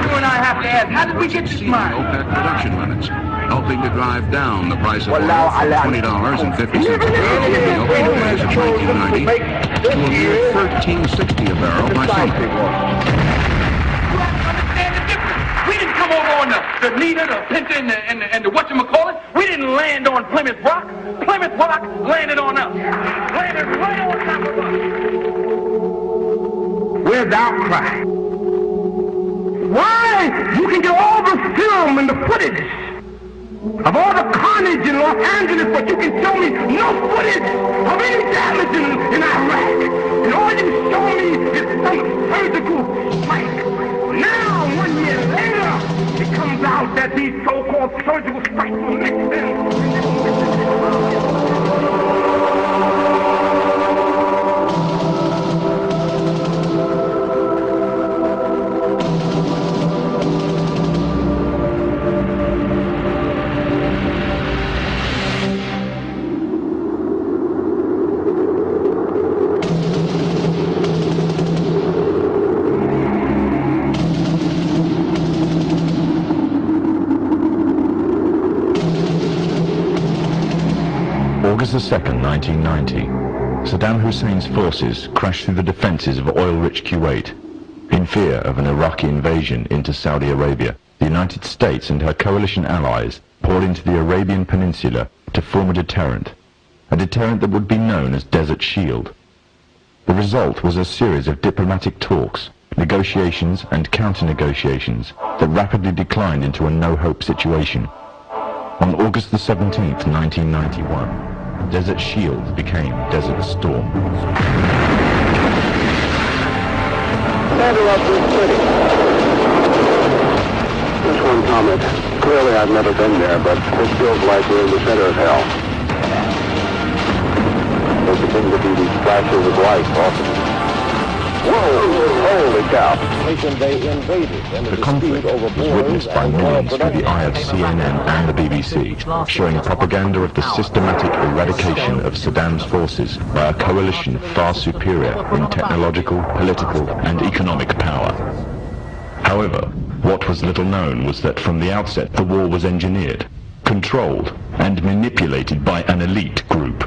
you and I have to ask, how did we get this mine? OPEC production limits, helping to drive down the price of oil from $20.50 a barrel in the opening days of 1990 to a mere $13.60 a barrel by summer. We didn't come over on the Nita, the Pinta, and the whatchamacallit. We didn't land on Plymouth Rock. Plymouth Rock landed on us. Landed right on top of us. Where's the outcry? Why? You can get all the film and the footage of all the carnage in Los Angeles, but you can show me no footage of any damage in Iraq. And all you show me is some surgical strike. Now, 1 year later, it comes out that these so-called surgical strikes were mixed in. August 2nd, 1990, Saddam Hussein's forces crashed through the defenses of oil-rich Kuwait. In fear of an Iraqi invasion into Saudi Arabia, the United States and her coalition allies poured into the Arabian Peninsula to form a deterrent that would be known as Desert Shield. The result was a series of diplomatic talks, negotiations and counter-negotiations that rapidly declined into a no-hope situation. On August the 17th, 1991, Desert Shield became Desert Storm. Just one comment. Clearly I've never been there, but it feels like we're in the center of hell. There begin to be these flashes of light often. Whoa! Holy cow! The conflict was witnessed by millions through the eye of CNN and the BBC, showing propaganda of the systematic eradication of Saddam's forces by a coalition far superior in technological, political, and economic power. However, what was little known was that from the outset the war was engineered, controlled, and manipulated by an elite group.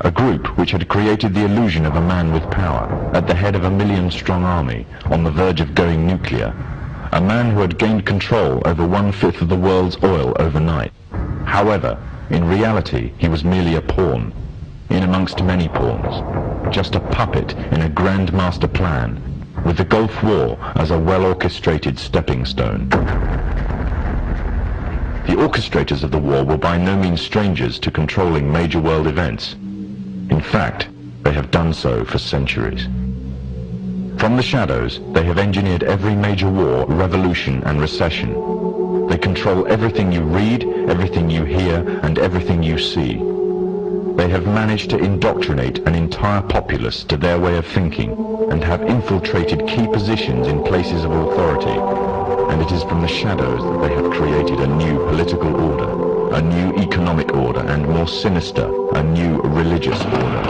A group which had created the illusion of a man with power, at the head of a million-strong army, on the verge of going nuclear. A man who had gained control over 1/5 of the world's oil overnight. However, in reality, he was merely a pawn, in amongst many pawns. Just a puppet in a grand master plan, with the Gulf War as a well-orchestrated stepping stone. The orchestrators of the war were by no means strangers to controlling major world events. In fact, they have done so for centuries. From the shadows, they have engineered every major war, revolution, and recession. They control everything you read, everything you hear, and everything you see. They have managed to indoctrinate an entire populace to their way of thinking, and have infiltrated key positions in places of authority. And it is from the shadows that they have created a new political order, a new economic order, and more sinister, a new religious order.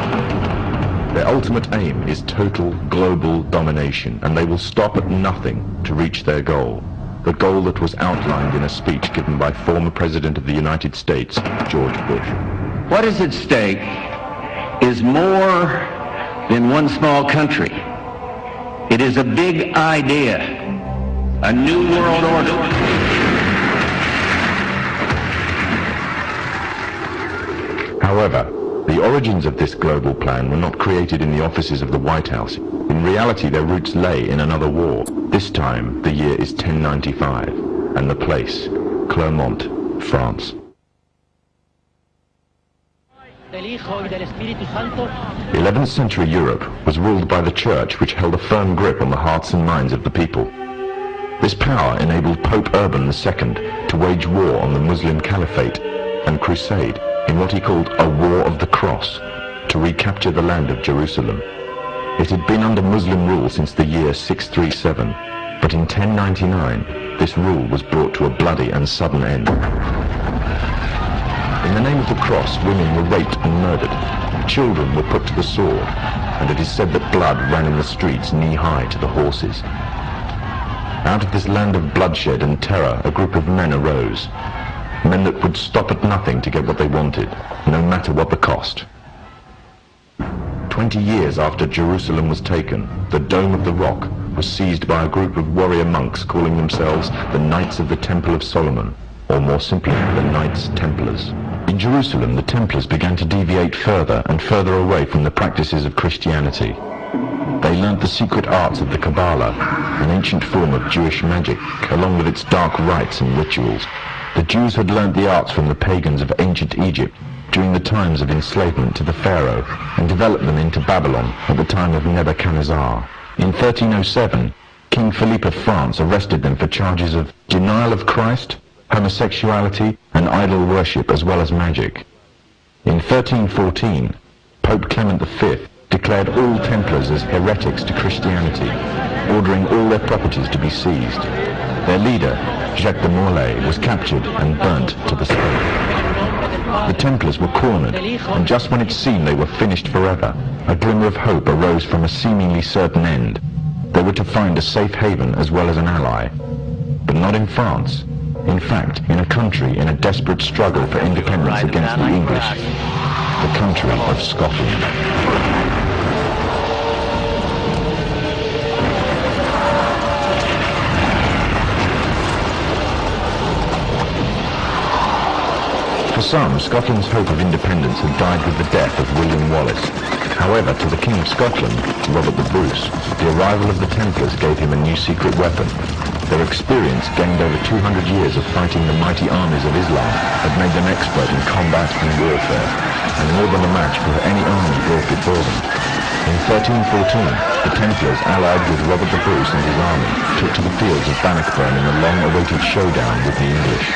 Their ultimate aim is total global domination, and they will stop at nothing to reach their goal. The goal that was outlined in a speech given by former President of the United States, George Bush. What is at stake is more than one small country. It is a big idea, a new world order. However, the origins of this global plan were not created in the offices of the White House. In reality, their roots lay in another war. This time, the year is 1095, and the place, Clermont, France. 11th century Europe was ruled by the Church, which held a firm grip on the hearts and minds of the people. This power enabled Pope Urban II to wage war on the Muslim Caliphate and crusade in what he called a War of the Cross, to recapture the land of Jerusalem. It had been under Muslim rule since the year 637, but in 1099 this rule was brought to a bloody and sudden end. In the name of the cross, women were raped and murdered, children were put to the sword, and it is said that blood ran in the streets knee-high to the horses. Out of this land of bloodshed and terror, a group of men arose. Men that would stop at nothing to get what they wanted, no matter what the cost. 20 years after Jerusalem was taken, the Dome of the Rock was seized by a group of warrior monks calling themselves the Knights of the Temple of Solomon, or more simply, the Knights Templars. In Jerusalem, the Templars began to deviate further and further away from the practices of Christianity. They learnt the secret arts of the Kabbalah, an ancient form of Jewish magic, along with its dark rites and rituals. The Jews had learnt the arts from the pagans of ancient Egypt during the times of enslavement to the Pharaoh, and developed them into Babylon at the time of Nebuchadnezzar. In 1307, King Philippe of France arrested them for charges of denial of Christ, homosexuality, and idol worship, as well as magic. In 1314, Pope Clement V declared all Templars as heretics to Christianity, ordering all their properties to be seized. Their leader, Jacques de Molay, was captured and burnt to the stake. The Templars were cornered, and just when it seemed they were finished forever, a glimmer of hope arose from a seemingly certain end. They were to find a safe haven as well as an ally. But not in France. In fact, in a country in a desperate struggle for independence against the English, the country of Scotland. For some, Scotland's hope of independence had died with the death of William Wallace. However, to the King of Scotland, Robert the Bruce, the arrival of the Templars gave him a new secret weapon. Their experience, gained over 200 years of fighting the mighty armies of Islam, had made them expert in combat and warfare, and more than a match for any army brought before them. In 1314, the Templars, allied with Robert the Bruce and his army, took to the fields of Bannockburn in a long-awaited showdown with the English.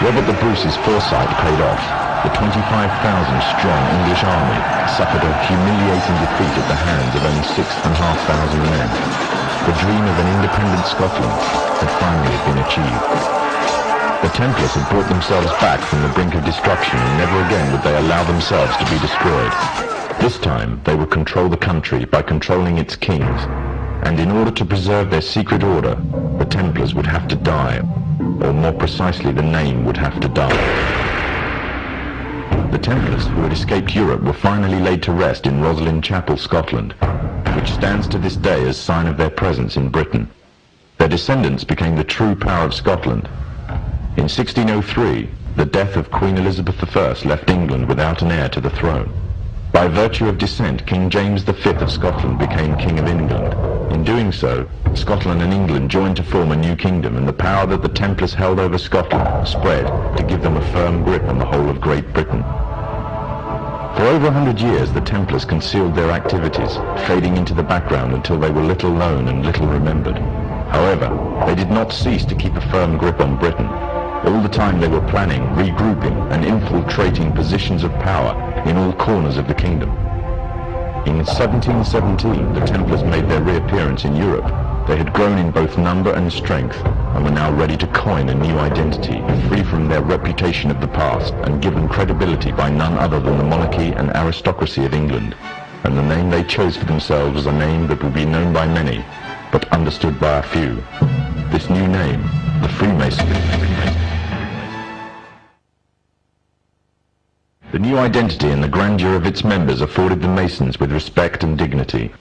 Robert the Bruce's foresight paid off. The 25,000-strong English army suffered a humiliating defeat at the hands of only 6,500 men. The dream of an independent Scotland had finally been achieved. The Templars had brought themselves back from the brink of destruction, and never again would they allow themselves to be destroyed. This time, they would control the country by controlling its kings, and in order to preserve their secret order, the Templars would have to die. Or more precisely, the name would have to die. The Templars, who had escaped Europe, were finally laid to rest in Roslin Chapel, Scotland, which stands to this day as sign of their presence in Britain. Their descendants became the true power of Scotland. In 1603, the death of Queen Elizabeth I left England without an heir to the throne. By virtue of descent, King James V of Scotland became King of England. In doing so, Scotland and England joined to form a new kingdom, and the power that the Templars held over Scotland spread to give them a firm grip on the whole of Great Britain. For over 100 years, the Templars concealed their activities, fading into the background until they were little known and little remembered. However, they did not cease to keep a firm grip on Britain. All the time they were planning, regrouping, and infiltrating positions of power in all corners of the kingdom. In 1717, the Templars made their reappearance in Europe. They had grown in both number and strength, and were now ready to coin a new identity, free from their reputation of the past, and given credibility by none other than the monarchy and aristocracy of England. And the name they chose for themselves was a name that would be known by many, but understood by a few. This new name, the Freemasons. The new identity and the grandeur of its members afforded the Masons with respect and dignity.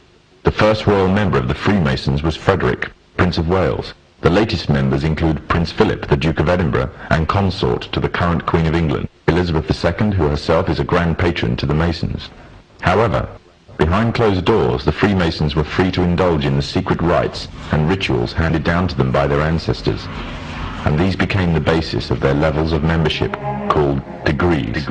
The first royal member of the Freemasons was Frederick, Prince of Wales. The latest members include Prince Philip, the Duke of Edinburgh, and consort to the current Queen of England, Elizabeth II, who herself is a grand patron to the Masons. However, behind closed doors, the Freemasons were free to indulge in the secret rites and rituals handed down to them by their ancestors, and these became the basis of their levels of membership, called degrees.